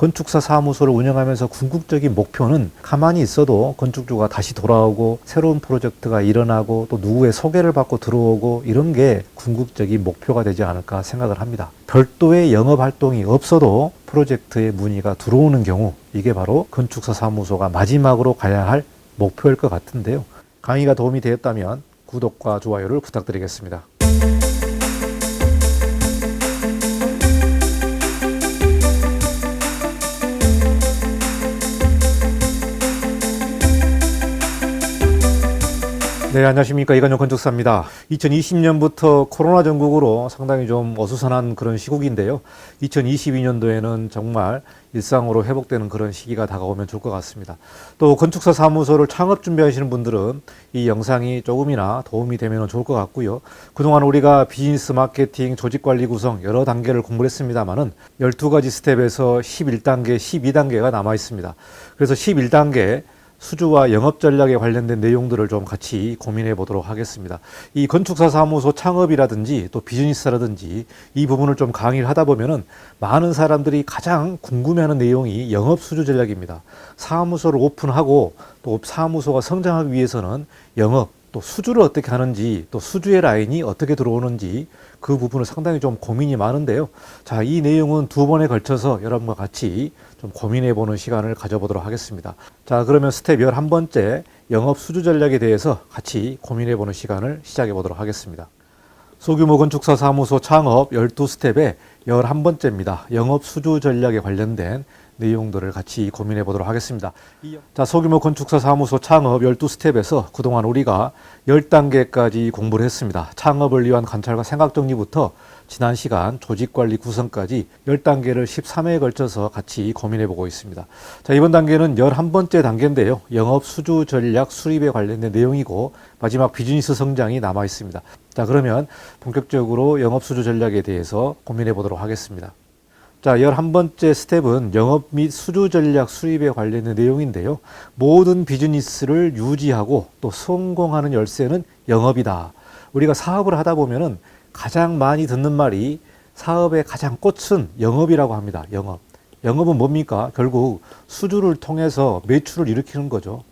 건축사 사무소를 운영하면서 궁극적인 목표는 가만히 있어도 건축주가 다시 돌아오고 새로운 프로젝트가 일어나고 또 누구의 소개를 받고 들어오고 이런 게 궁극적인 목표가 되지 않을까 생각을 합니다. 별도의 영업 활동이 없어도 프로젝트의 문의가 들어오는 경우, 이게 바로 건축사 사무소가 마지막으로 가야 할 목표일 것 같은데요. 강의가 도움이 되었다면 구독과 좋아요를 부탁드리겠습니다. 네, 안녕하십니까. 이관용 건축사입니다. 2020년부터 코로나 전국으로 상당히 좀 어수선한 그런 시국인데요. 2022년도에는 정말 일상으로 회복되는 그런 시기가 다가오면 좋을 것 같습니다. 또 건축사 사무소를 창업 준비하시는 분들은 이 영상이 조금이나 도움이 되면 좋을 것 같고요. 그동안 우리가 비즈니스 마케팅, 조직관리 구성 여러 단계를 공부를 했습니다만은 12가지 스텝에서 11단계, 12단계가 남아 있습니다. 그래서 11단계 수주와 영업 전략에 관련된 내용들을 좀 같이 고민해 보도록 하겠습니다. 이 건축사 사무소 창업이라든지 또 비즈니스라든지 이 부분을 좀 강의를 하다 보면은 많은 사람들이 가장 궁금해하는 내용이 영업 수주 전략입니다. 사무소를 오픈하고 또 사무소가 성장하기 위해서는 영업 또 수주를 어떻게 하는지 또 수주의 라인이 어떻게 들어오는지 그 부분을 상당히 좀 고민이 많은데요. 자, 이 내용은 두 번에 걸쳐서 여러분과 같이 좀 고민해 보는 시간을 가져보도록 하겠습니다. 자, 그러면 스텝 11번째 영업 수주 전략에 대해서 같이 고민해 보는 시간을 시작해 보도록 하겠습니다. 소규모 건축사 사무소 창업 12스텝의 11번째입니다. 영업 수주 전략에 관련된 내용들을 같이 고민해 보도록 하겠습니다. 자, 소규모 건축사 사무소 창업 12스텝에서 그동안 우리가 10단계까지 공부를 했습니다. 창업을 위한 관찰과 생각 정리부터 지난 시간 조직관리 구성까지 10단계를 13회에 걸쳐서 같이 고민해 보고 있습니다. 자, 이번 단계는 11번째 단계인데요. 영업 수주 전략 수립에 관련된 내용이고 마지막 비즈니스 성장이 남아 있습니다. 자, 그러면 본격적으로 영업 수주 전략에 대해서 고민해 보도록 하겠습니다. 자, 11번째 스텝은 영업 및 수주 전략 수립에 관련된 내용인데요. 모든 비즈니스를 유지하고 또 성공하는 열쇠는 영업이다. 우리가 사업을 하다 보면은 가장 많이 듣는 말이 사업의 가장 꽃은 영업이라고 합니다. 영업. 영업은 뭡니까? 결국 수주를 통해서 매출을 일으키는 거죠.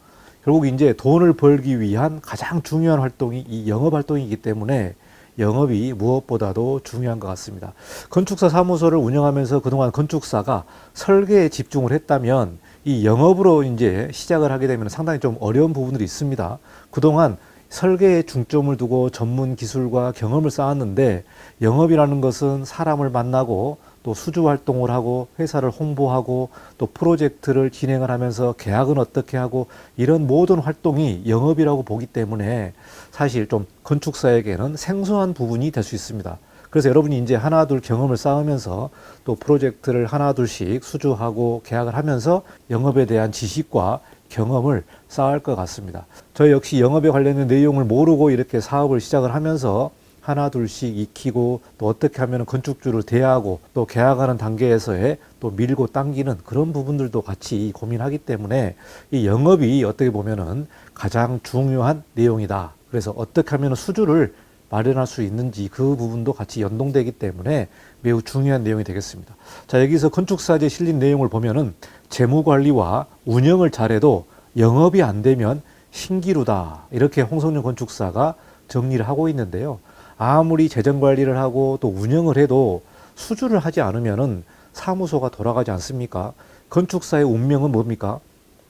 결국 이제 돈을 벌기 위한 가장 중요한 활동이 이 영업 활동이기 때문에 영업이 무엇보다도 중요한 것 같습니다. 건축사 사무소를 운영하면서 그동안 건축사가 설계에 집중을 했다면 이 영업으로 이제 시작을 하게 되면 상당히 좀 어려운 부분들이 있습니다. 그동안 설계에 중점을 두고 전문 기술과 경험을 쌓았는데 영업이라는 것은 사람을 만나고 또 수주 활동을 하고 회사를 홍보하고 또 프로젝트를 진행을 하면서 계약은 어떻게 하고 이런 모든 활동이 영업이라고 보기 때문에 사실 좀 건축사에게는 생소한 부분이 될 수 있습니다. 그래서 여러분이 이제 하나 둘 경험을 쌓으면서 또 프로젝트를 하나 둘씩 수주하고 계약을 하면서 영업에 대한 지식과 경험을 쌓을 것 같습니다. 저 역시 영업에 관련된 내용을 모르고 이렇게 사업을 시작을 하면서 하나 둘씩 익히고 또 어떻게 하면 건축주를 대하고 또 계약하는 단계에서의 또 밀고 당기는 그런 부분들도 같이 고민하기 때문에 이 영업이 어떻게 보면은 가장 중요한 내용이다. 그래서 어떻게 하면 수주를 마련할 수 있는지 그 부분도 같이 연동되기 때문에 매우 중요한 내용이 되겠습니다. 자, 여기서 건축사지에 실린 내용을 보면은 재무관리와 운영을 잘해도 영업이 안 되면 신기루다. 이렇게 홍성윤 건축사가 정리를 하고 있는데요. 아무리 재정관리를 하고 또 운영을 해도 수주를 하지 않으면은 사무소가 돌아가지 않습니까? 건축사의 운명은 뭡니까?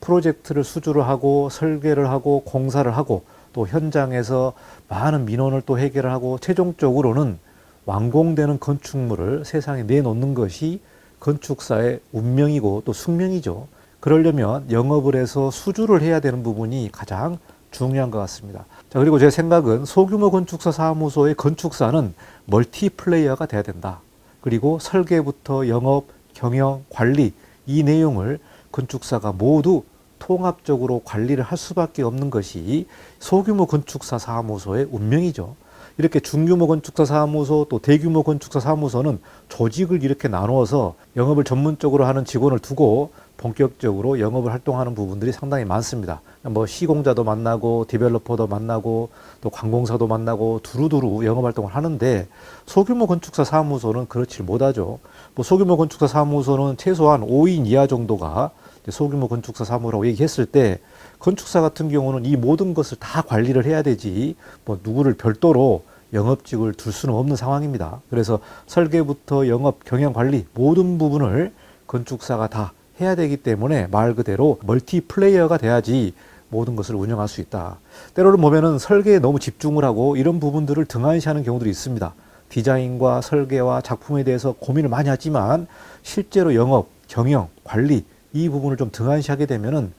프로젝트를 수주를 하고 설계를 하고 공사를 하고 또 현장에서 많은 민원을 또 해결을 하고 최종적으로는 완공되는 건축물을 세상에 내놓는 것이 건축사의 운명이고 또 숙명이죠. 그러려면 영업을 해서 수주를 해야 되는 부분이 가장 중요한 것 같습니다. 자, 그리고 제 생각은 소규모 건축사 사무소의 건축사는 멀티플레이어가 돼야 된다. 그리고 설계부터 영업, 경영, 관리 이 내용을 건축사가 모두 통합적으로 관리를 할 수밖에 없는 것이 소규모 건축사 사무소의 운명이죠. 이렇게 중규모 건축사 사무소 또 대규모 건축사 사무소는 조직을 이렇게 나누어서 영업을 전문적으로 하는 직원을 두고 본격적으로 영업을 활동하는 부분들이 상당히 많습니다. 뭐 시공자도 만나고 디벨로퍼도 만나고 또 관공사도 만나고 두루두루 영업 활동을 하는데 소규모 건축사 사무소는 그렇지 못하죠. 뭐 소규모 건축사 사무소는 최소한 5인 이하 정도가 소규모 건축사 사무라고 얘기했을 때 건축사 같은 경우는 이 모든 것을 다 관리를 해야 되지 뭐 누구를 별도로 영업직을 둘 수는 없는 상황입니다. 그래서 설계부터 영업, 경영 관리 모든 부분을 건축사가 다 해야 되기 때문에 말 그대로 멀티 플레이어가 돼야지 모든 것을 운영할 수 있다. 때로는 보면은 설계에 너무 집중을 하고 이런 부분들을 등한시하는 경우들이 있습니다. 디자인과 설계와 작품에 대해서 고민을 많이 하지만 실제로 영업, 경영, 관리 이 부분을 좀 등한시하게 되면은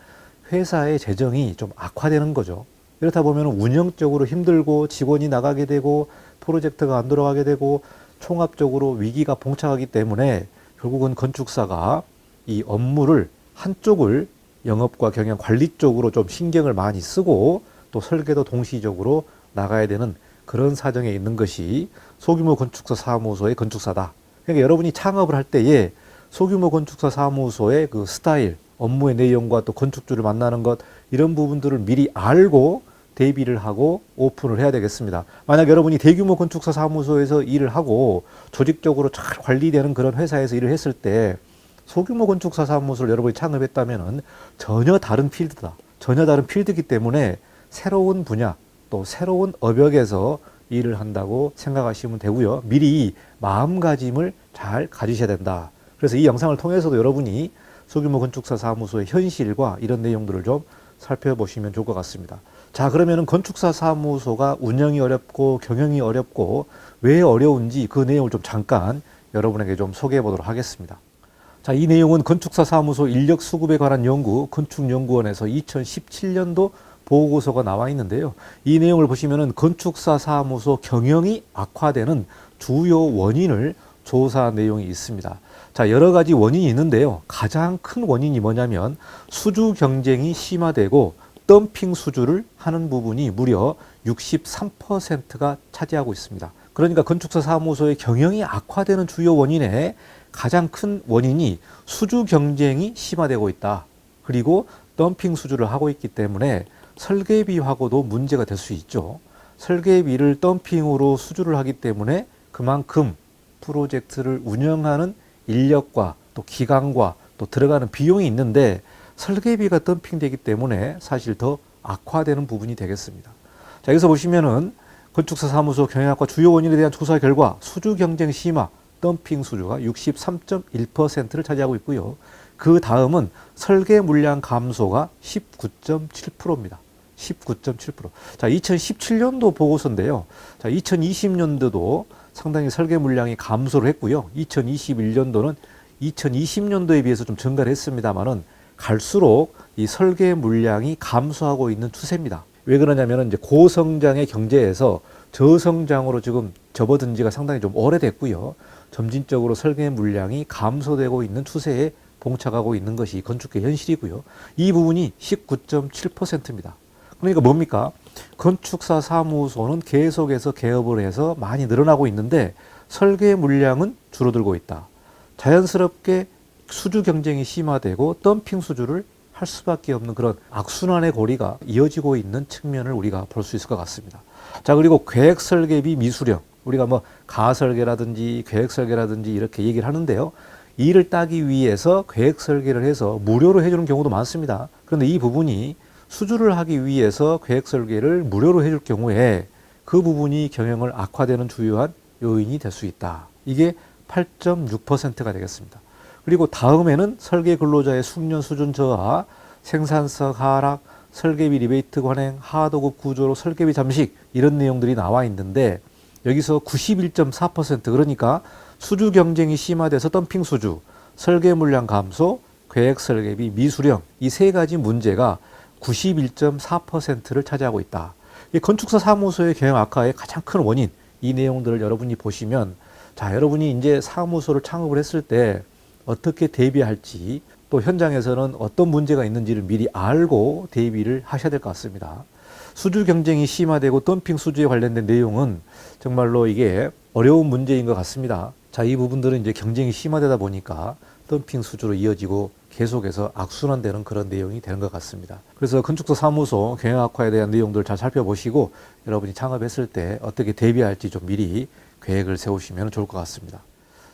회사의 재정이 좀 악화되는 거죠. 이렇다 보면 운영적으로 힘들고 직원이 나가게 되고 프로젝트가 안 돌아가게 되고 총합적으로 위기가 봉착하기 때문에 결국은 건축사가 이 업무를 한쪽을 영업과 경영 관리 쪽으로 좀 신경을 많이 쓰고 또 설계도 동시적으로 나가야 되는 그런 사정에 있는 것이 소규모 건축사 사무소의 건축사다. 그러니까 여러분이 창업을 할 때에 소규모 건축사 사무소의 그 스타일, 업무의 내용과 또 건축주를 만나는 것 이런 부분들을 미리 알고 대비를 하고 오픈을 해야 되겠습니다. 만약 여러분이 대규모 건축사 사무소에서 일을 하고 조직적으로 잘 관리되는 그런 회사에서 일을 했을 때 소규모 건축사 사무소를 여러분이 창업했다면 전혀 다른 필드다. 전혀 다른 필드이기 때문에 새로운 분야 또 새로운 업역에서 일을 한다고 생각하시면 되고요. 미리 마음가짐을 잘 가지셔야 된다. 그래서 이 영상을 통해서도 여러분이 소규모 건축사 사무소의 현실과 이런 내용들을 좀 살펴보시면 좋을 것 같습니다. 자, 그러면은 건축사 사무소가 운영이 어렵고 경영이 어렵고 왜 어려운지 그 내용을 좀 잠깐 여러분에게 좀 소개해 보도록 하겠습니다. 자, 이 내용은 건축사 사무소 인력 수급에 관한 연구 건축연구원에서 2017년도 보고서가 나와 있는데요. 이 내용을 보시면은 건축사 사무소 경영이 악화되는 주요 원인을 조사한 내용이 있습니다. 자, 여러 가지 원인이 있는데요. 가장 큰 원인이 뭐냐면 수주 경쟁이 심화되고 덤핑 수주를 하는 부분이 무려 63%가 차지하고 있습니다. 그러니까 건축사 사무소의 경영이 악화되는 주요 원인의 가장 큰 원인이 수주 경쟁이 심화되고 있다. 그리고 덤핑 수주를 하고 있기 때문에 설계비하고도 문제가 될 수 있죠. 설계비를 덤핑으로 수주를 하기 때문에 그만큼 프로젝트를 운영하는 인력과 또 기간과 또 들어가는 비용이 있는데 설계비가 덤핑되기 때문에 사실 더 악화되는 부분이 되겠습니다. 자, 여기서 보시면은 건축사 사무소 경영학과 주요 원인에 대한 조사 결과 수주 경쟁 심화, 덤핑 수주가 63.1%를 차지하고 있고요. 그 다음은 설계 물량 감소가 19.7%입니다. 19.7%. 자, 2017년도 보고서인데요. 자, 2020년도도 상당히 설계 물량이 감소를 했고요. 2021년도는 2020년도에 비해서 좀 증가를 했습니다만은 갈수록 이 설계 물량이 감소하고 있는 추세입니다. 왜 그러냐면은 이제 고성장의 경제에서 저성장으로 지금 접어든 지가 상당히 좀 오래됐고요. 점진적으로 설계 물량이 감소되고 있는 추세에 봉착하고 있는 것이 건축계 현실이고요. 이 부분이 19.7%입니다. 그러니까 뭡니까? 건축사 사무소는 계속해서 개업을 해서 많이 늘어나고 있는데 설계 물량은 줄어들고 있다. 자연스럽게 수주 경쟁이 심화되고 덤핑 수주를 할 수밖에 없는 그런 악순환의 고리가 이어지고 있는 측면을 우리가 볼 수 있을 것 같습니다. 자, 그리고 계획 설계비 미수령. 우리가 뭐 가설계라든지 계획 설계라든지 이렇게 얘기를 하는데요. 이를 따기 위해서 계획 설계를 해서 무료로 해주는 경우도 많습니다. 그런데 이 부분이 수주를 하기 위해서 계획 설계를 무료로 해줄 경우에 그 부분이 경영을 악화되는 주요한 요인이 될 수 있다. 이게 8.6%가 되겠습니다. 그리고 다음에는 설계 근로자의 숙련 수준 저하, 생산성 하락, 설계비 리베이트 관행, 하도급 구조로 설계비 잠식 이런 내용들이 나와 있는데 여기서 91.4% 그러니까 수주 경쟁이 심화돼서 덤핑 수주, 설계 물량 감소, 계획 설계비 미수령 이 세 가지 문제가 91.4%를 차지하고 있다. 이 건축사 사무소의 경영 악화의 가장 큰 원인 이 내용들을 여러분이 보시면 자, 여러분이 이제 사무소를 창업을 했을 때 어떻게 대비할지 또 현장에서는 어떤 문제가 있는지를 미리 알고 대비를 하셔야 될 것 같습니다. 수주 경쟁이 심화되고 덤핑 수주에 관련된 내용은 정말로 이게 어려운 문제인 것 같습니다. 자, 이 부분들은 이제 경쟁이 심화되다 보니까 덤핑 수주로 이어지고 계속해서 악순환되는 그런 내용이 되는 것 같습니다. 그래서 건축사 사무소 경영악화에 대한 내용들 잘 살펴보시고 여러분이 창업했을 때 어떻게 대비할지 좀 미리 계획을 세우시면 좋을 것 같습니다.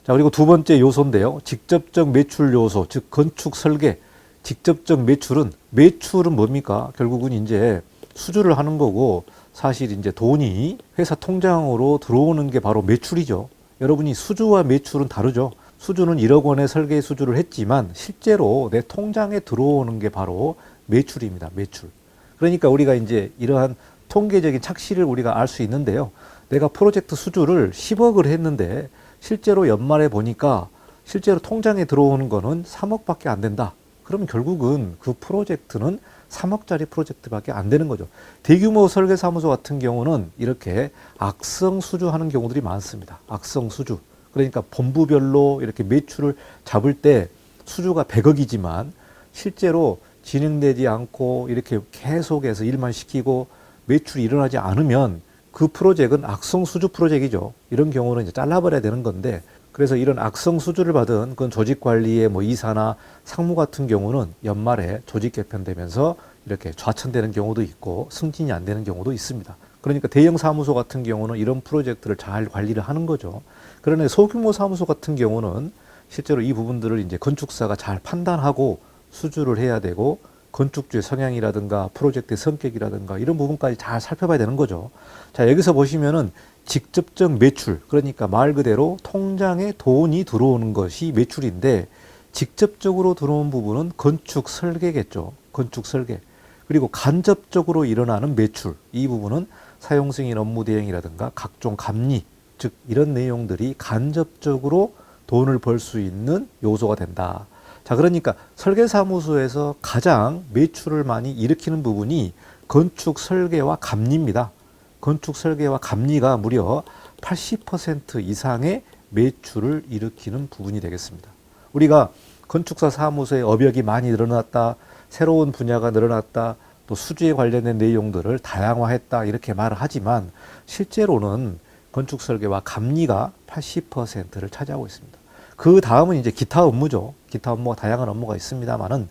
자, 그리고 두 번째 요소인데요. 직접적 매출 요소, 즉 건축 설계. 직접적 매출은 뭡니까? 결국은 이제 수주를 하는 거고 사실 이제 돈이 회사 통장으로 들어오는 게 바로 매출이죠. 여러분이 수주와 매출은 다르죠. 수주는 1억 원의 설계 수주를 했지만 실제로 내 통장에 들어오는 게 바로 매출입니다. 매출. 그러니까 우리가 이제 이러한 통계적인 착시를 우리가 알 수 있는데요. 내가 프로젝트 수주를 10억을 했는데 실제로 연말에 보니까 실제로 통장에 들어오는 거는 3억밖에 안 된다. 그러면 결국은 그 프로젝트는 3억짜리 프로젝트밖에 안 되는 거죠. 대규모 설계사무소 같은 경우는 이렇게 악성 수주하는 경우들이 많습니다. 악성 수주. 그러니까 본부별로 이렇게 매출을 잡을 때 수주가 100억이지만 실제로 진행되지 않고 이렇게 계속해서 일만 시키고 매출이 일어나지 않으면 그 프로젝트는 악성 수주 프로젝트이죠. 이런 경우는 이제 잘라버려야 되는 건데 그래서 이런 악성 수주를 받은 그건 조직 관리의 뭐 이사나 상무 같은 경우는 연말에 조직 개편되면서 이렇게 좌천되는 경우도 있고 승진이 안 되는 경우도 있습니다. 그러니까 대형 사무소 같은 경우는 이런 프로젝트를 잘 관리를 하는 거죠. 그러나 소규모 사무소 같은 경우는 실제로 이 부분들을 이제 건축사가 잘 판단하고 수주를 해야 되고 건축주의 성향이라든가 프로젝트의 성격이라든가 이런 부분까지 잘 살펴봐야 되는 거죠. 자, 여기서 보시면은 직접적 매출, 그러니까 말 그대로 통장에 돈이 들어오는 것이 매출인데 직접적으로 들어온 부분은 건축 설계겠죠. 건축 설계. 그리고 간접적으로 일어나는 매출, 이 부분은 사용승인 업무 대행이라든가 각종 감리, 즉 이런 내용들이 간접적으로 돈을 벌 수 있는 요소가 된다. 자, 그러니까 설계사무소에서 가장 매출을 많이 일으키는 부분이 건축 설계와 감리입니다. 건축 설계와 감리가 무려 80% 이상의 매출을 일으키는 부분이 되겠습니다. 우리가 건축사 사무소의 업역이 많이 늘어났다, 새로운 분야가 늘어났다, 또 수주에 관련된 내용들을 다양화했다 이렇게 말을 하지만 실제로는 건축 설계와 감리가 80%를 차지하고 있습니다. 그 다음은 이제 기타 업무죠. 기타 업무가 다양한 업무가 있습니다만은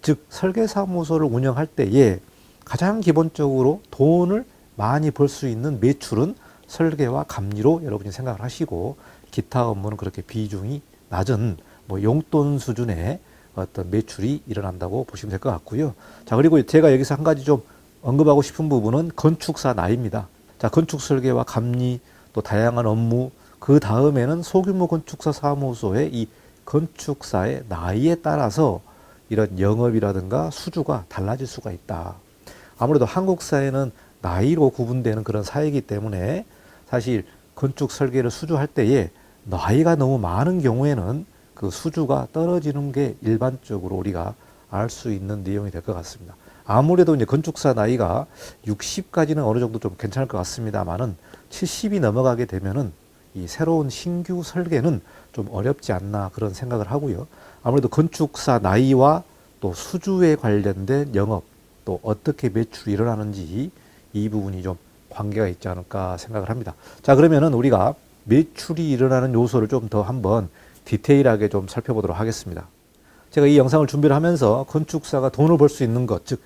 즉 설계사무소를 운영할 때에 가장 기본적으로 돈을 많이 벌 수 있는 매출은 설계와 감리로 여러분이 생각을 하시고 기타 업무는 그렇게 비중이 낮은 뭐 용돈 수준의 어떤 매출이 일어난다고 보시면 될 것 같고요. 자, 그리고 제가 여기서 한 가지 좀 언급하고 싶은 부분은 건축사 나이입니다. 자, 건축 설계와 감리 또 다양한 업무 그 다음에는 소규모 건축사 사무소의 이 건축사의 나이에 따라서 이런 영업이라든가 수주가 달라질 수가 있다. 아무래도 한국 사회는 나이로 구분되는 그런 사회이기 때문에 사실 건축 설계를 수주할 때에 나이가 너무 많은 경우에는 그 수주가 떨어지는 게 일반적으로 우리가 알 수 있는 내용이 될 것 같습니다. 아무래도 이제 건축사 나이가 60까지는 어느 정도 좀 괜찮을 것 같습니다만은 70이 넘어가게 되면은 이 새로운 신규 설계는 좀 어렵지 않나 그런 생각을 하고요. 아무래도 건축사 나이와 또 수주에 관련된 영업 또 어떻게 매출이 일어나는지 이 부분이 좀 관계가 있지 않을까 생각을 합니다. 자, 그러면은 우리가 매출이 일어나는 요소를 좀 더 한번 디테일하게 좀 살펴보도록 하겠습니다. 제가 이 영상을 준비를 하면서 건축사가 돈을 벌 수 있는 것, 즉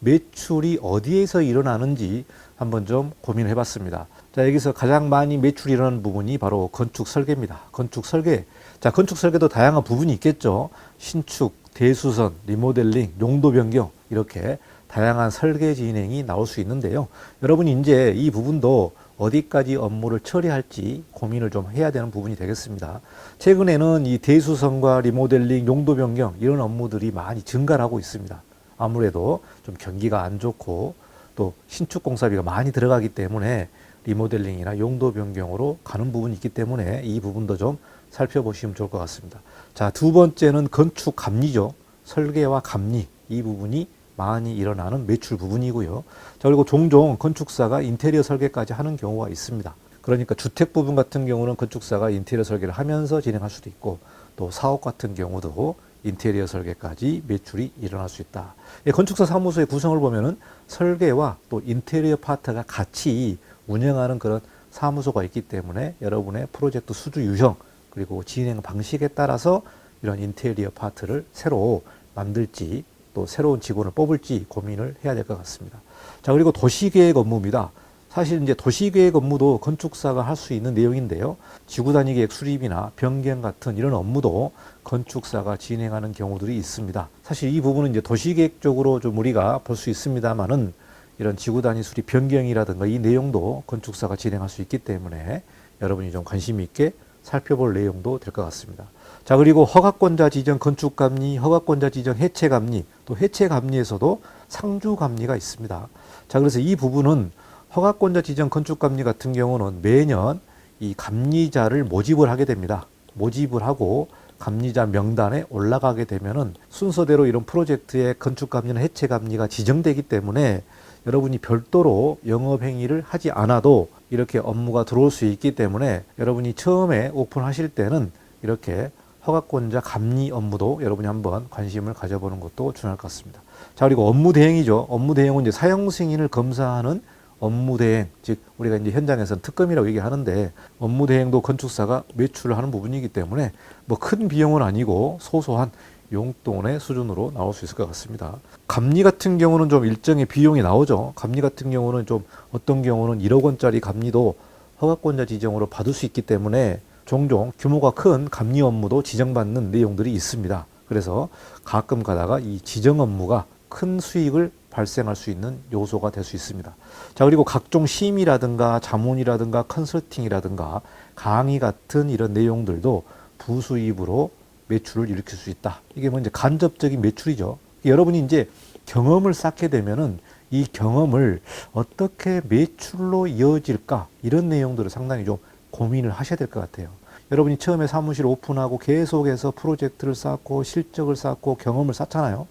매출이 어디에서 일어나는지 한번 좀 고민을 해봤습니다. 자, 여기서 가장 많이 매출이 일어나는 부분이 바로 건축 설계입니다. 건축 설계. 자, 건축 설계도 다양한 부분이 있겠죠. 신축, 대수선, 리모델링, 용도 변경 이렇게 다양한 설계 진행이 나올 수 있는데요. 여러분이 이제 이 부분도 어디까지 업무를 처리할지 고민을 좀 해야 되는 부분이 되겠습니다. 최근에는 이 대수선과 리모델링, 용도 변경 이런 업무들이 많이 증가를 하고 있습니다. 아무래도 좀 경기가 안 좋고 또 신축 공사비가 많이 들어가기 때문에 리모델링이나 용도 변경으로 가는 부분이 있기 때문에 이 부분도 좀 살펴보시면 좋을 것 같습니다. 자, 두 번째는 건축 감리죠. 설계와 감리 이 부분이 많이 일어나는 매출 부분이고요. 자, 그리고 종종 건축사가 인테리어 설계까지 하는 경우가 있습니다. 그러니까 주택 부분 같은 경우는 건축사가 인테리어 설계를 하면서 진행할 수도 있고 또 사업 같은 경우도 인테리어 설계까지 매출이 일어날 수 있다. 건축사 사무소의 구성을 보면은 설계와 또 인테리어 파트가 같이 운영하는 그런 사무소가 있기 때문에 여러분의 프로젝트 수주 유형 그리고 진행 방식에 따라서 이런 인테리어 파트를 새로 만들지 또 새로운 직원을 뽑을지 고민을 해야 될 것 같습니다. 자, 그리고 도시계획 업무입니다. 사실 이제 도시계획 업무도 건축사가 할 수 있는 내용인데요. 지구단위 계획 수립이나 변경 같은 이런 업무도 건축사가 진행하는 경우들이 있습니다. 사실 이 부분은 이제 도시계획 쪽으로 좀 우리가 볼 수 있습니다만은 이런 지구단위 수립 변경이라든가 이 내용도 건축사가 진행할 수 있기 때문에 여러분이 좀 관심 있게 살펴볼 내용도 될 것 같습니다. 자, 그리고 허가권자 지정 건축감리, 허가권자 지정 해체감리, 또 해체감리에서도 상주감리가 있습니다. 자, 그래서 이 부분은 허가권자 지정 건축감리 같은 경우는 매년 이 감리자를 모집을 하게 됩니다. 모집을 하고 감리자 명단에 올라가게 되면은 순서대로 이런 프로젝트의 건축감리나 해체감리가 지정되기 때문에 여러분이 별도로 영업행위를 하지 않아도 이렇게 업무가 들어올 수 있기 때문에 여러분이 처음에 오픈하실 때는 이렇게 허가권자 감리 업무도 여러분이 한번 관심을 가져보는 것도 중요할 것 같습니다. 자, 그리고 업무 대행이죠. 업무 대행은 이제 사용 승인을 검사하는 업무 대행, 즉 우리가 이제 현장에서는 특검이라고 얘기하는데 업무 대행도 건축사가 매출을 하는 부분이기 때문에 뭐 큰 비용은 아니고 소소한 용돈의 수준으로 나올 수 있을 것 같습니다. 감리 같은 경우는 좀 일정의 비용이 나오죠. 감리 같은 경우는 좀 어떤 경우는 1억 원짜리 감리도 허가권자 지정으로 받을 수 있기 때문에 종종 규모가 큰 감리 업무도 지정받는 내용들이 있습니다. 그래서 가끔 가다가 이 지정 업무가 큰 수익을 발생할 수 있는 요소가 될 수 있습니다. 자, 그리고 각종 심의라든가 자문이라든가 컨설팅이라든가 강의 같은 이런 내용들도 부수입으로 매출을 일으킬 수 있다. 이게 뭐 이제 간접적인 매출이죠. 여러분이 이제 경험을 쌓게 되면은 이 경험을 어떻게 매출로 이어질까? 이런 내용들을 상당히 좀 고민을 하셔야 될 것 같아요. 여러분이 처음에 사무실 오픈하고 계속해서 프로젝트를 쌓고 실적을 쌓고 경험을 쌓잖아요.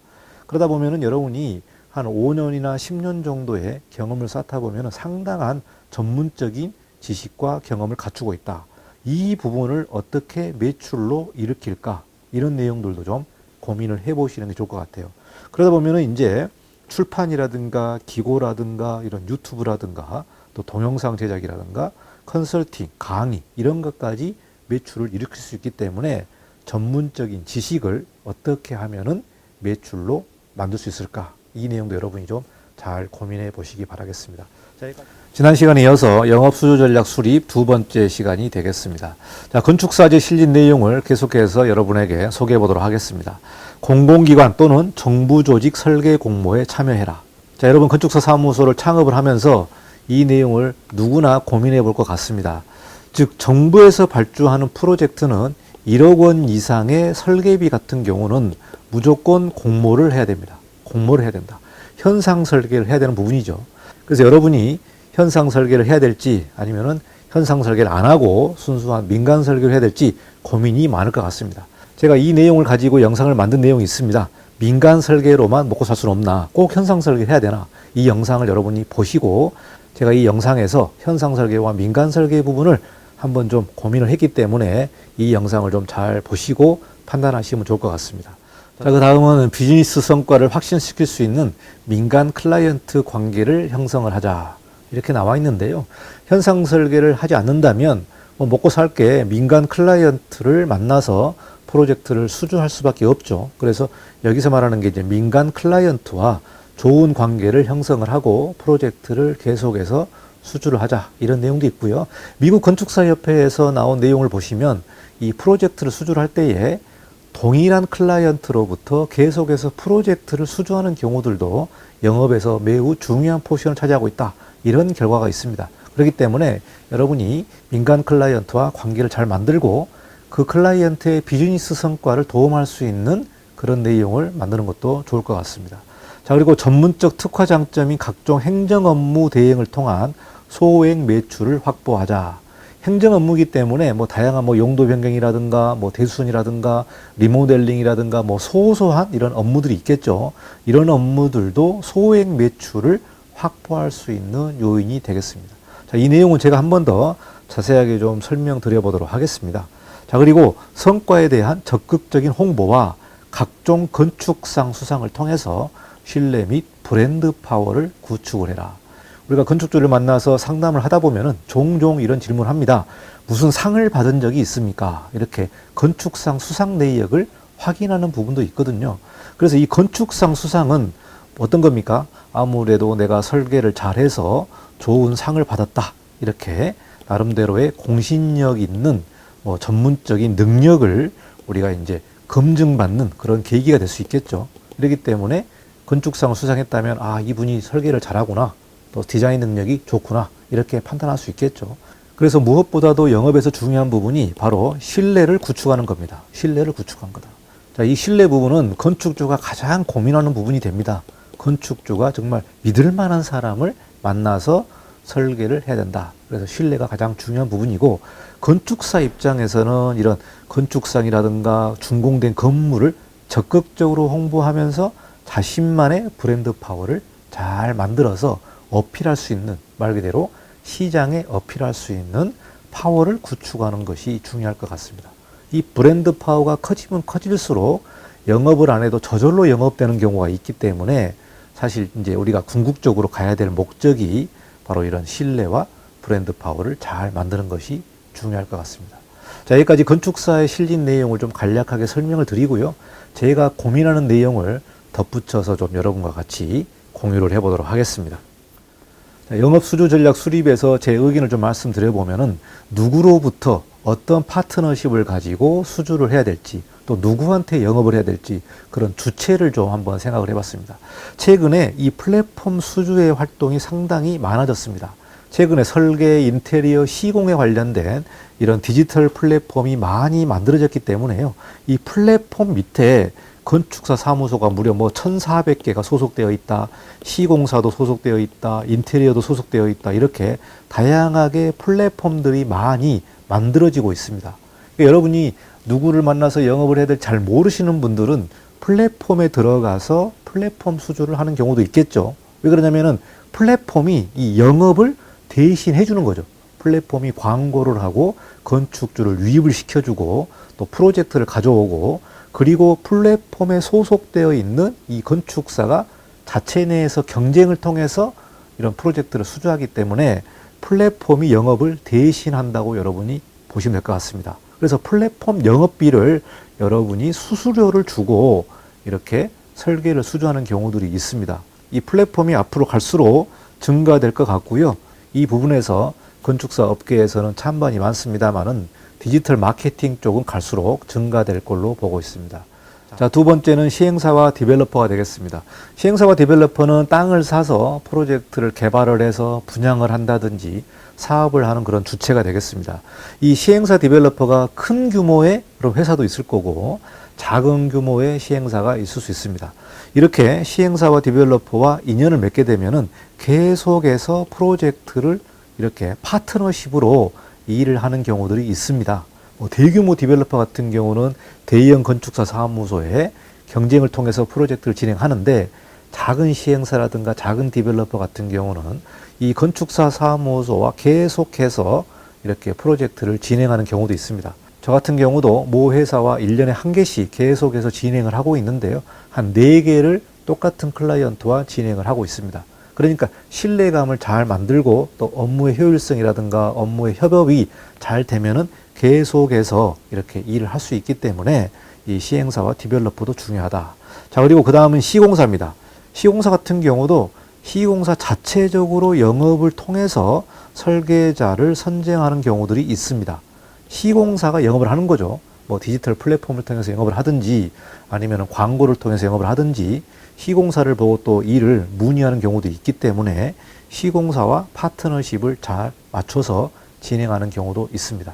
그러다 보면은 여러분이 한 5년이나 10년 정도의 경험을 쌓다 보면은 상당한 전문적인 지식과 경험을 갖추고 있다. 이 부분을 어떻게 매출로 일으킬까? 이런 내용들도 좀 고민을 해보시는 게 좋을 것 같아요. 그러다 보면은 이제 출판이라든가 기고라든가 이런 유튜브라든가 또 동영상 제작이라든가 컨설팅, 강의 이런 것까지 매출을 일으킬 수 있기 때문에 전문적인 지식을 어떻게 하면은 매출로 만들 수 있을까? 이 내용도 여러분이 좀 잘 고민해 보시기 바라겠습니다. 지난 시간에 이어서 영업수주 전략 수립 두 번째 시간이 되겠습니다. 자, 건축사제 실린 내용을 계속해서 여러분에게 소개해 보도록 하겠습니다. 공공기관 또는 정부조직 설계 공모에 참여해라. 자, 여러분 건축사 사무소를 창업을 하면서 이 내용을 누구나 고민해 볼 것 같습니다. 즉 정부에서 발주하는 프로젝트는 1억 원 이상의 설계비 같은 경우는 무조건 공모를 해야 됩니다. 공모를 해야 된다. 현상 설계를 해야 되는 부분이죠. 그래서 여러분이 현상 설계를 해야 될지 아니면은 현상 설계를 안 하고 순수한 민간 설계를 해야 될지 고민이 많을 것 같습니다. 제가 이 내용을 가지고 영상을 만든 내용이 있습니다. 민간 설계로만 먹고 살 수는 없나? 꼭 현상 설계를 해야 되나? 이 영상을 여러분이 보시고 제가 이 영상에서 현상 설계와 민간 설계 부분을 한번 좀 고민을 했기 때문에 이 영상을 좀 잘 보시고 판단하시면 좋을 것 같습니다. 자, 그 다음은 비즈니스 성과를 확신시킬 수 있는 민간 클라이언트 관계를 형성을 하자. 이렇게 나와 있는데요. 현상 설계를 하지 않는다면 뭐 먹고 살게 민간 클라이언트를 만나서 프로젝트를 수주할 수밖에 없죠. 그래서 여기서 말하는 게 이제 민간 클라이언트와 좋은 관계를 형성을 하고 프로젝트를 계속해서 수주를 하자. 이런 내용도 있고요. 미국 건축사협회에서 나온 내용을 보시면 이 프로젝트를 수주를 할 때에 동일한 클라이언트로부터 계속해서 프로젝트를 수주하는 경우들도 영업에서 매우 중요한 포션을 차지하고 있다. 이런 결과가 있습니다. 그렇기 때문에 여러분이 민간 클라이언트와 관계를 잘 만들고 그 클라이언트의 비즈니스 성과를 도움할 수 있는 그런 내용을 만드는 것도 좋을 것 같습니다. 자, 그리고 전문적 특화 장점인 각종 행정 업무 대행을 통한 소액 매출을 확보하자. 행정 업무이기 때문에 뭐 다양한 뭐 용도 변경이라든가 뭐 대수선이라든가 리모델링이라든가 뭐 소소한 이런 업무들이 있겠죠. 이런 업무들도 소액 매출을 확보할 수 있는 요인이 되겠습니다. 자, 이 내용은 제가 한 번 더 자세하게 좀 설명드려 보도록 하겠습니다. 자, 그리고 성과에 대한 적극적인 홍보와 각종 건축상 수상을 통해서 신뢰 및 브랜드 파워를 구축을 해라. 우리가 건축주를 만나서 상담을 하다 보면은 종종 이런 질문을 합니다. 무슨 상을 받은 적이 있습니까? 이렇게 건축상 수상 내역을 확인하는 부분도 있거든요. 그래서 이 건축상 수상은 어떤 겁니까? 아무래도 내가 설계를 잘해서 좋은 상을 받았다. 이렇게 나름대로의 공신력 있는 뭐 전문적인 능력을 우리가 이제 검증받는 그런 계기가 될 수 있겠죠. 그렇기 때문에 건축상을 수상했다면 아, 이분이 설계를 잘하구나. 또 디자인 능력이 좋구나. 이렇게 판단할 수 있겠죠. 그래서 무엇보다도 영업에서 중요한 부분이 바로 신뢰를 구축하는 겁니다. 신뢰를 구축한 거다. 자, 이 신뢰 부분은 건축주가 가장 고민하는 부분이 됩니다. 건축주가 정말 믿을 만한 사람을 만나서 설계를 해야 된다. 그래서 신뢰가 가장 중요한 부분이고, 건축사 입장에서는 이런 건축상이라든가 준공된 건물을 적극적으로 홍보하면서 자신만의 브랜드 파워를 잘 만들어서 어필할 수 있는, 말 그대로 시장에 어필할 수 있는 파워를 구축하는 것이 중요할 것 같습니다. 이 브랜드 파워가 커지면 커질수록 영업을 안 해도 저절로 영업되는 경우가 있기 때문에 사실 이제 우리가 궁극적으로 가야 될 목적이 바로 이런 신뢰와 브랜드 파워를 잘 만드는 것이 중요할 것 같습니다. 자, 여기까지 건축사에 실린 내용을 좀 간략하게 설명을 드리고요. 제가 고민하는 내용을 덧붙여서 좀 여러분과 같이 공유를 해보도록 하겠습니다. 자, 영업수주 전략 수립에서 제 의견을 좀 말씀드려보면은 누구로부터 어떤 파트너십을 가지고 수주를 해야 될지, 또 누구한테 영업을 해야 될지 그런 주체를 좀 한번 생각을 해봤습니다. 최근에 이 플랫폼 수주의 활동이 상당히 많아졌습니다. 최근에 설계, 인테리어, 시공에 관련된 이런 디지털 플랫폼이 많이 만들어졌기 때문에요. 이 플랫폼 밑에 건축사 사무소가 무려 뭐 1,400개가 소속되어 있다. 시공사도 소속되어 있다. 인테리어도 소속되어 있다. 이렇게 다양하게 플랫폼들이 많이 만들어지고 있습니다. 그러니까 여러분이 누구를 만나서 영업을 해야 될 잘 모르시는 분들은 플랫폼에 들어가서 플랫폼 수주를 하는 경우도 있겠죠. 왜 그러냐면은 플랫폼이 이 영업을 대신 해주는 거죠. 플랫폼이 광고를 하고 건축주를 유입을 시켜주고 또 프로젝트를 가져오고, 그리고 플랫폼에 소속되어 있는 이 건축사가 자체 내에서 경쟁을 통해서 이런 프로젝트를 수주하기 때문에 플랫폼이 영업을 대신한다고 여러분이 보시면 될 것 같습니다. 그래서 플랫폼 영업비를 여러분이 수수료를 주고 이렇게 설계를 수주하는 경우들이 있습니다. 이 플랫폼이 앞으로 갈수록 증가될 것 같고요. 이 부분에서 건축사 업계에서는 찬반이 많습니다만은 디지털 마케팅 쪽은 갈수록 증가될 걸로 보고 있습니다. 자, 두 번째는 시행사와 디벨로퍼가 되겠습니다. 시행사와 디벨로퍼는 땅을 사서 프로젝트를 개발을 해서 분양을 한다든지 사업을 하는 그런 주체가 되겠습니다. 이 시행사 디벨로퍼가 큰 규모의 그런 회사도 있을 거고 작은 규모의 시행사가 있을 수 있습니다. 이렇게 시행사와 디벨로퍼와 인연을 맺게 되면은 계속해서 프로젝트를 이렇게 파트너십으로 일을 하는 경우들이 있습니다. 대규모 디벨로퍼 같은 경우는 대형 건축사 사무소에 경쟁을 통해서 프로젝트를 진행하는데, 작은 시행사라든가 작은 디벨로퍼 같은 경우는 이 건축사 사무소와 계속해서 이렇게 프로젝트를 진행하는 경우도 있습니다. 저 같은 경우도 모 회사와 1년에 한 개씩 계속해서 진행을 하고 있는데요. 한 4개를 똑같은 클라이언트와 진행을 하고 있습니다. 그러니까 신뢰감을 잘 만들고 또 업무의 효율성이라든가 업무의 협업이 잘 되면은 계속해서 이렇게 일을 할 수 있기 때문에 이 시행사와 디벨로퍼도 중요하다. 자, 그리고 그 다음은 시공사입니다. 시공사 같은 경우도 시공사 자체적으로 영업을 통해서 설계자를 선정하는 경우들이 있습니다. 시공사가 영업을 하는 거죠. 뭐 디지털 플랫폼을 통해서 영업을 하든지 아니면 광고를 통해서 영업을 하든지 시공사를 보고 또 일을 문의하는 경우도 있기 때문에 시공사와 파트너십을 잘 맞춰서 진행하는 경우도 있습니다.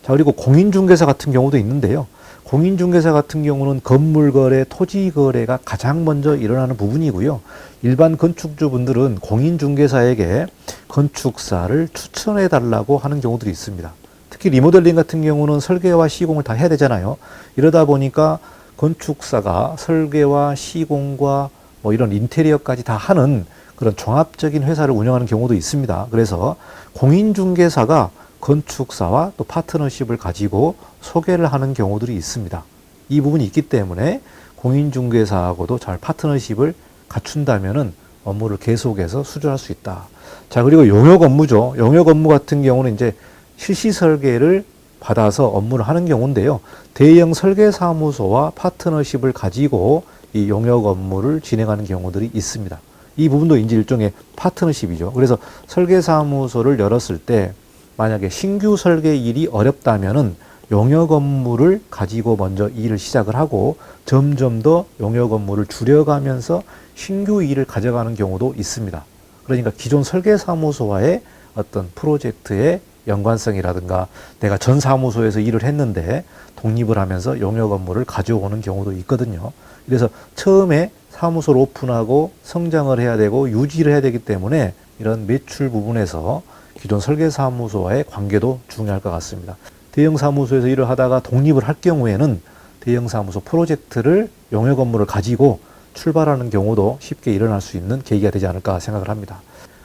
자, 그리고 공인중개사 같은 경우도 있는데요. 공인중개사 같은 경우는 건물거래, 토지거래가 가장 먼저 일어나는 부분이고요. 일반 건축주분들은 공인중개사에게 건축사를 추천해 달라고 하는 경우들이 있습니다. 특히 리모델링 같은 경우는 설계와 시공을 다 해야 되잖아요. 이러다 보니까 건축사가 설계와 시공과 뭐 이런 인테리어까지 다 하는 그런 종합적인 회사를 운영하는 경우도 있습니다. 그래서 공인중개사가 건축사와 또 파트너십을 가지고 소개를 하는 경우들이 있습니다. 이 부분이 있기 때문에 공인중개사하고도 잘 파트너십을 갖춘다면은 업무를 계속해서 수주할 수 있다. 자, 그리고 용역 업무죠. 용역 업무 같은 경우는 이제 실시 설계를 받아서 업무를 하는 경우인데요. 대형 설계사무소와 파트너십을 가지고 이 용역 업무를 진행하는 경우들이 있습니다. 이 부분도 이제 일종의 파트너십이죠. 그래서 설계사무소를 열었을 때 만약에 신규 설계 일이 어렵다면은 용역 업무를 가지고 먼저 일을 시작을 하고 점점 더 용역 업무를 줄여가면서 신규 일을 가져가는 경우도 있습니다. 그러니까 기존 설계사무소와의 어떤 프로젝트의 연관성이라든가 내가 전 사무소에서 일을 했는데 독립을 하면서 용역 업무를 가져오는 경우도 있거든요. 그래서 처음에 사무소를 오픈하고 성장을 해야 되고 유지를 해야 되기 때문에 이런 매출 부분에서 기존 설계사무소와의 관계도 중요할 것 같습니다. 대형 사무소에서 일을 하다가 독립을 할 경우에는 대형 사무소 프로젝트를 용역 업무를 가지고 출발하는 경우도 쉽게 일어날 수 있는 계기가 되지 않을까 생각을 합니다.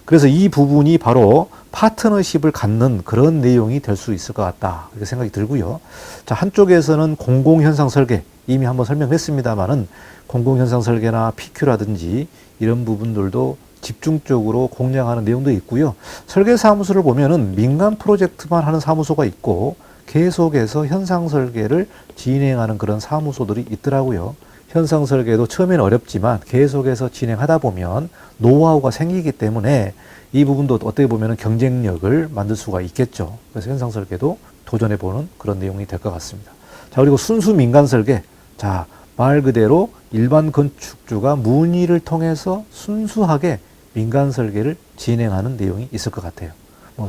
그래서 이 부분이 바로 파트너십을 갖는 그런 내용이 될 수 있을 것 같다 이렇게 생각이 들고요. 자, 한쪽에서는 공공현상 설계 이미 한번 설명했습니다만은 공공현상 설계나 PQ라든지 이런 부분들도 집중적으로 공략하는 내용도 있고요. 설계사무소를 보면은 민간 프로젝트만 하는 사무소가 있고 계속해서 현상 설계를 진행하는 그런 사무소들이 있더라고요. 현상 설계도 처음에는 어렵지만 계속해서 진행하다 보면 노하우가 생기기 때문에 이 부분도 어떻게 보면 경쟁력을 만들 수가 있겠죠. 그래서 현상 설계도 도전해보는 그런 내용이 될 것 같습니다. 자, 그리고 순수 민간 설계. 자, 말 그대로 일반 건축주가 문의를 통해서 순수하게 민간 설계를 진행하는 내용이 있을 것 같아요.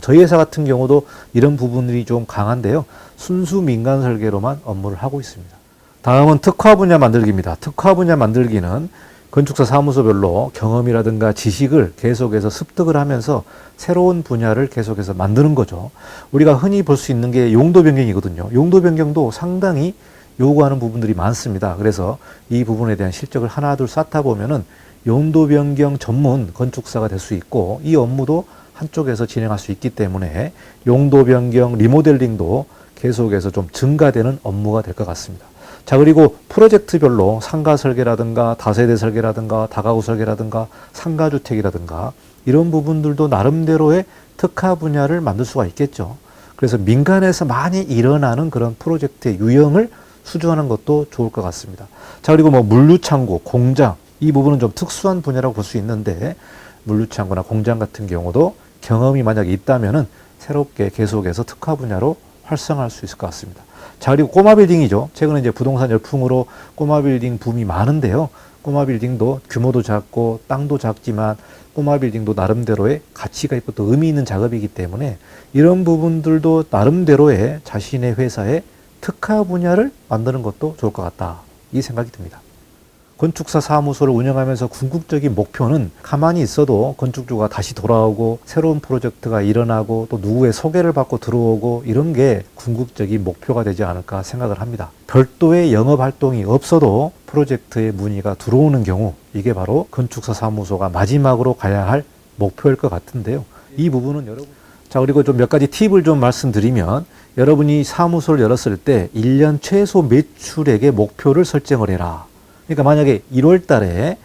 저희 회사 같은 경우도 이런 부분들이 좀 강한데요. 순수 민간 설계로만 업무를 하고 있습니다. 다음은 특화 분야 만들기입니다. 특화 분야 만들기는 건축사 사무소별로 경험이라든가 지식을 계속해서 습득을 하면서 새로운 분야를 계속해서 만드는 거죠. 우리가 흔히 볼 수 있는 게 용도 변경이거든요. 용도 변경도 상당히 요구하는 부분들이 많습니다. 그래서 이 부분에 대한 실적을 하나둘 쌓다 보면은 용도 변경 전문 건축사가 될 수 있고 이 업무도 한쪽에서 진행할 수 있기 때문에 용도 변경, 리모델링도 계속해서 좀 증가되는 업무가 될 것 같습니다. 자, 그리고 프로젝트별로 상가 설계라든가 다세대 설계라든가 다가구 설계라든가 상가주택이라든가 이런 부분들도 나름대로의 특화 분야를 만들 수가 있겠죠. 그래서 민간에서 많이 일어나는 그런 프로젝트의 유형을 수주하는 것도 좋을 것 같습니다. 자, 그리고 물류창고, 공장 이 부분은 좀 특수한 분야라고 볼 수 있는데 물류창고나 공장 같은 경우도 경험이 만약에 있다면은 새롭게 계속해서 특화 분야로 활성화할 수 있을 것 같습니다. 자, 그리고 꼬마 빌딩이죠. 최근에 이제 부동산 열풍으로 꼬마 빌딩 붐이 많은데요. 꼬마 빌딩도 규모도 작고 땅도 작지만 꼬마 빌딩도 나름대로의 가치가 있고 또 의미 있는 작업이기 때문에 이런 부분들도 나름대로의 자신의 회사의 특화 분야를 만드는 것도 좋을 것 같다. 이 생각이 듭니다. 건축사 사무소를 운영하면서 궁극적인 목표는 가만히 있어도 건축주가 다시 돌아오고 새로운 프로젝트가 일어나고 또 누구의 소개를 받고 들어오고 이런 게 궁극적인 목표가 되지 않을까 생각을 합니다. 별도의 영업 활동이 없어도 프로젝트의 문의가 들어오는 경우 이게 바로 건축사 사무소가 마지막으로 가야 할 목표일 것 같은데요. 이 부분은 여러분 자, 그리고 좀 몇 가지 팁을 좀 말씀드리면 여러분이 사무소를 열었을 때 1년 최소 매출액의 목표를 설정을 해라. 그러니까 만약에 1월 달에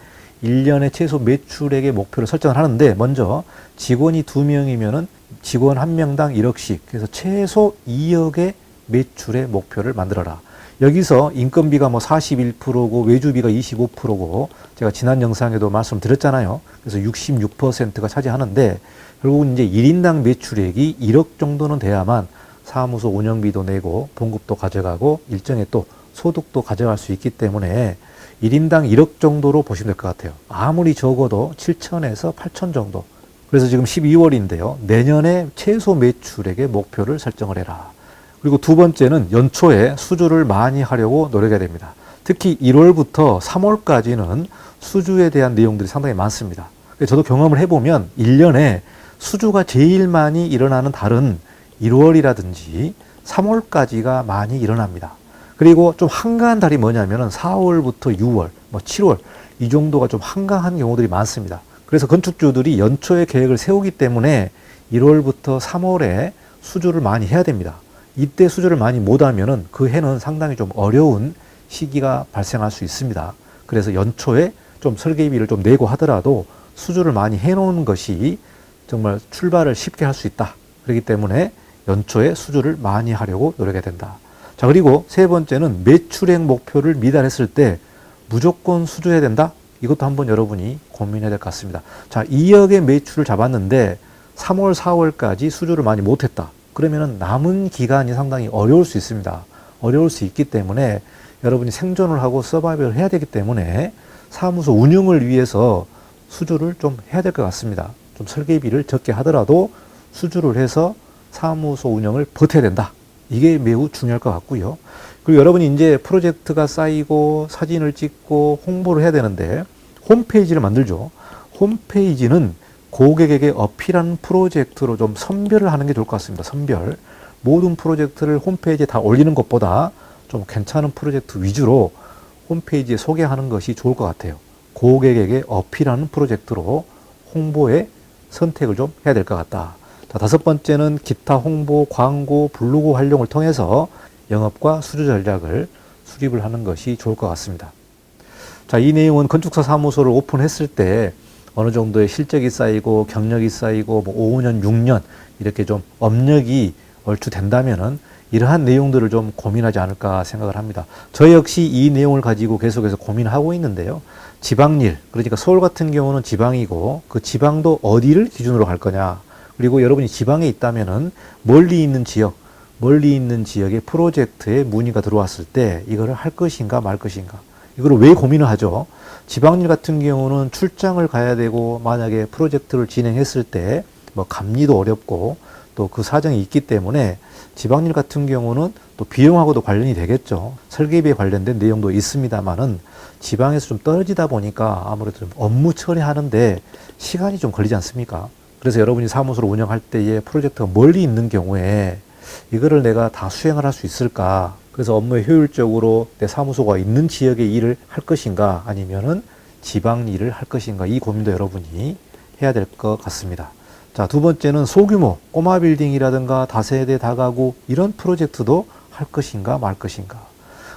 1년의 최소 매출액의 목표를 설정을 하는데 먼저 직원이 2명이면은 직원 1명당 1억씩 그래서 최소 2억의 매출의 목표를 만들어라. 여기서 인건비가 41%고 외주비가 25%고 제가 지난 영상에도 말씀드렸잖아요. 그래서 66%가 차지하는데 결국은 이제 1인당 매출액이 1억 정도는 돼야만 사무소 운영비도 내고 봉급도 가져가고 일정의 또 소득도 가져갈 수 있기 때문에 1인당 1억 정도로 보시면 될 것 같아요. 아무리 적어도 7천에서 8천 정도. 그래서 지금 12월인데요. 내년에 최소 매출액의 목표를 설정을 해라. 그리고 두 번째는 연초에 수주를 많이 하려고 노력해야 됩니다. 특히 1월부터 3월까지는 수주에 대한 내용들이 상당히 많습니다. 저도 경험을 해보면 1년에 수주가 제일 많이 일어나는 달은 1월이라든지 3월까지가 많이 일어납니다. 그리고 좀 한가한 달이 뭐냐면은 4월부터 6월, 7월 이 정도가 좀 한가한 경우들이 많습니다. 그래서 건축주들이 연초에 계획을 세우기 때문에 1월부터 3월에 수주를 많이 해야 됩니다. 이때 수주를 많이 못하면은 그 해는 상당히 좀 어려운 시기가 발생할 수 있습니다. 그래서 연초에 좀 설계비를 좀 내고 하더라도 수주를 많이 해놓은 것이 정말 출발을 쉽게 할 수 있다. 그렇기 때문에 연초에 수주를 많이 하려고 노력해야 된다. 자, 그리고 세 번째는 매출액 목표를 미달했을 때 무조건 수주해야 된다. 이것도 한번 여러분이 고민해야 될 것 같습니다. 자, 2억의 매출을 잡았는데 3월, 4월까지 수주를 많이 못했다. 그러면은 남은 기간이 상당히 어려울 수 있습니다. 어려울 수 있기 때문에 여러분이 생존을 하고 서바이벌을 해야 되기 때문에 사무소 운영을 위해서 수주를 좀 해야 될 것 같습니다. 좀 설계비를 적게 하더라도 수주를 해서 사무소 운영을 버텨야 된다. 이게 매우 중요할 것 같고요. 그리고 여러분이 이제 프로젝트가 쌓이고 사진을 찍고 홍보를 해야 되는데 홈페이지를 만들죠. 홈페이지는 고객에게 어필하는 프로젝트로 좀 선별을 하는 게 좋을 것 같습니다. 선별. 모든 프로젝트를 홈페이지에 다 올리는 것보다 좀 괜찮은 프로젝트 위주로 홈페이지에 소개하는 것이 좋을 것 같아요. 고객에게 어필하는 프로젝트로 홍보에 선택을 좀 해야 될 것 같다. 자, 다섯 번째는 기타 홍보, 광고, 블로그 활용을 통해서 영업과 수주 전략을 수립을 하는 것이 좋을 것 같습니다. 자, 이 내용은 건축사 사무소를 오픈했을 때 어느 정도의 실적이 쌓이고 경력이 쌓이고 뭐 5년, 6년 이렇게 좀 업력이 얼추 된다면은 이러한 내용들을 좀 고민하지 않을까 생각을 합니다. 저 역시 이 내용을 가지고 계속해서 고민하고 있는데요. 지방일, 그러니까 서울 같은 경우는 지방이고 그 지방도 어디를 기준으로 할 거냐. 그리고 여러분이 지방에 있다면은 멀리 있는 지역의 프로젝트에 문의가 들어왔을 때 이거를 할 것인가 말 것인가. 이걸 왜 고민을 하죠? 지방일 같은 경우는 출장을 가야 되고 만약에 프로젝트를 진행했을 때 뭐 감리도 어렵고 또 그 사정이 있기 때문에 지방일 같은 경우는 또 비용하고도 관련이 되겠죠. 설계비에 관련된 내용도 있습니다만은 지방에서 좀 떨어지다 보니까 아무래도 좀 업무 처리하는데 시간이 좀 걸리지 않습니까? 그래서 여러분이 사무소를 운영할 때에 프로젝트가 멀리 있는 경우에 이거를 내가 다 수행을 할 수 있을까? 그래서 업무에 효율적으로 내 사무소가 있는 지역의 일을 할 것인가 아니면은 지방 일을 할 것인가 이 고민도 여러분이 해야 될 것 같습니다. 자, 두 번째는 소규모 꼬마 빌딩이라든가 다세대 다가구 이런 프로젝트도 할 것인가 말 것인가.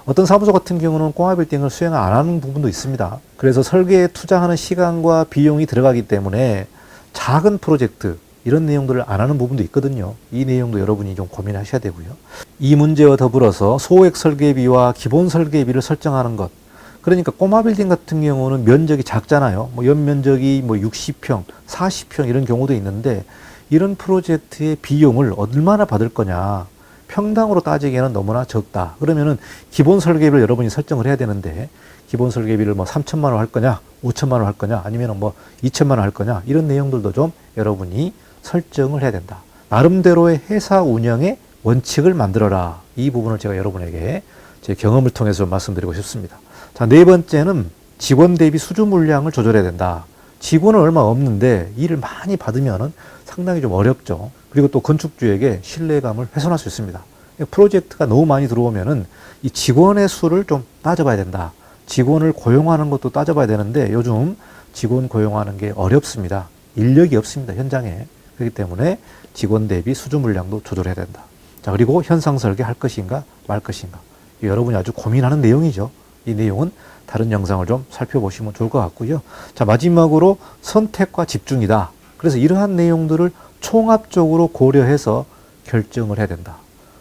어떤 사무소 같은 경우는 꼬마 빌딩을 수행 안 하는 부분도 있습니다. 그래서 설계에 투자하는 시간과 비용이 들어가기 때문에 작은 프로젝트 이런 내용들을 안 하는 부분도 있거든요. 이 내용도 여러분이 좀 고민하셔야 되고요. 이 문제와 더불어서 소액 설계비와 기본 설계비를 설정하는 것. 그러니까 꼬마 빌딩 같은 경우는 면적이 작잖아요. 뭐 연면적이 뭐 60평, 40평 이런 경우도 있는데 이런 프로젝트의 비용을 얼마나 받을 거냐. 평당으로 따지기에는 너무나 적다. 그러면은 기본 설계비를 여러분이 설정을 해야 되는데 기본 설계비를 뭐 3천만 원 할 거냐, 5천만 원 할 거냐, 아니면 뭐 2천만 원 할 거냐 이런 내용들도 좀 여러분이 설정을 해야 된다. 나름대로의 회사 운영의 원칙을 만들어라. 이 부분을 제가 여러분에게 제 경험을 통해서 말씀드리고 싶습니다. 자, 네 번째는 직원 대비 수주 물량을 조절해야 된다. 직원은 얼마 없는데 일을 많이 받으면은 상당히 좀 어렵죠. 그리고 또 건축주에게 신뢰감을 훼손할 수 있습니다. 프로젝트가 너무 많이 들어오면은 이 직원의 수를 좀 따져봐야 된다. 직원을 고용하는 것도 따져봐야 되는데 요즘 직원 고용하는 게 어렵습니다. 인력이 없습니다, 현장에. 그렇기 때문에 직원 대비 수주 물량도 조절해야 된다. 자, 그리고 현상 설계 할 것인가 말 것인가. 여러분이 아주 고민하는 내용이죠. 이 내용은 다른 영상을 좀 살펴보시면 좋을 것 같고요. 자, 마지막으로 선택과 집중이다. 그래서 이러한 내용들을 총합적으로 고려해서 결정을 해야 된다.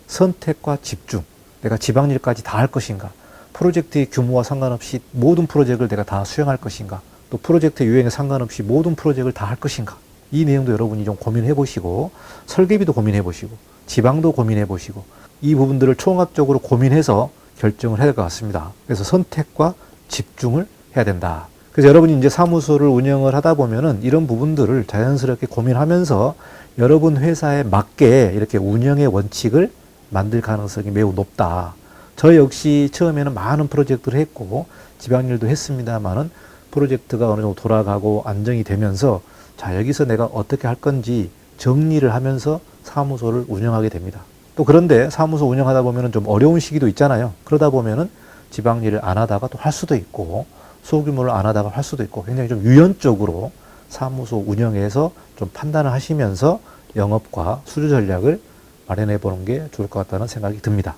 선택과 집중. 내가 지방일까지 다 할 것인가. 프로젝트의 규모와 상관없이 모든 프로젝트를 내가 다 수행할 것인가. 또 프로젝트 유형에 상관없이 모든 프로젝트를 다 할 것인가. 이 내용도 여러분이 좀 고민해 보시고 설계비도 고민해 보시고 지방도 고민해 보시고 이 부분들을 총합적으로 고민해서 결정을 해야 될 것 같습니다. 그래서 선택과 집중을 해야 된다. 그래서 여러분이 이제 사무소를 운영을 하다 보면은 이런 부분들을 자연스럽게 고민하면서 여러분 회사에 맞게 이렇게 운영의 원칙을 만들 가능성이 매우 높다. 저 역시 처음에는 많은 프로젝트를 했고 지방일도 했습니다만은 프로젝트가 어느 정도 돌아가고 안정이 되면서 자, 여기서 내가 어떻게 할 건지 정리를 하면서 사무소를 운영하게 됩니다. 또 그런데 사무소 운영하다 보면은 좀 어려운 시기도 있잖아요. 그러다 보면은 지방일을 안 하다가 또 할 수도 있고 소규모를 안 하다가 할 수도 있고 굉장히 좀 유연적으로 사무소 운영에서 좀 판단을 하시면서 영업과 수주 전략을 마련해 보는 게 좋을 것 같다는 생각이 듭니다.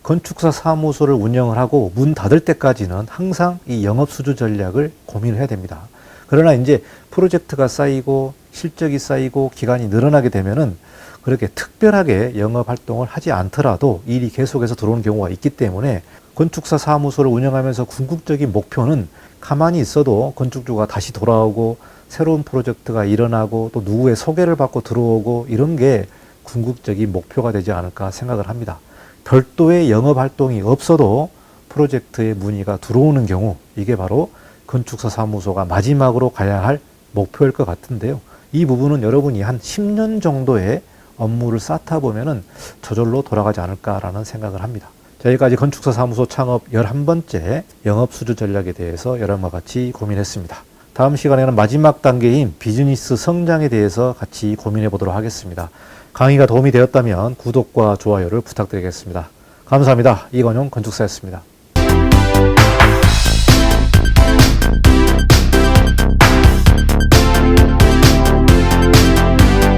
건축사 사무소를 운영을 하고 문 닫을 때까지는 항상 이 영업 수주 전략을 고민을 해야 됩니다. 그러나 이제 프로젝트가 쌓이고 실적이 쌓이고 기간이 늘어나게 되면은 그렇게 특별하게 영업 활동을 하지 않더라도 일이 계속해서 들어오는 경우가 있기 때문에 건축사 사무소를 운영하면서 궁극적인 목표는 가만히 있어도 건축주가 다시 돌아오고 새로운 프로젝트가 일어나고 또 누구의 소개를 받고 들어오고 이런 게 궁극적인 목표가 되지 않을까 생각을 합니다. 별도의 영업 활동이 없어도 프로젝트의 문의가 들어오는 경우, 이게 바로 건축사 사무소가 마지막으로 가야 할 목표일 것 같은데요. 이 부분은 여러분이 한 10년 정도의 업무를 쌓다 보면은 저절로 돌아가지 않을까라는 생각을 합니다. 저희까지 건축사 사무소 창업 11번째 영업 수주 전략에 대해서 여러분과 같이 고민했습니다. 다음 시간에는 마지막 단계인 비즈니스 성장에 대해서 같이 고민해 보도록 하겠습니다. 강의가 도움이 되었다면 구독과 좋아요를 부탁드리겠습니다. 감사합니다. 이건용 건축사였습니다.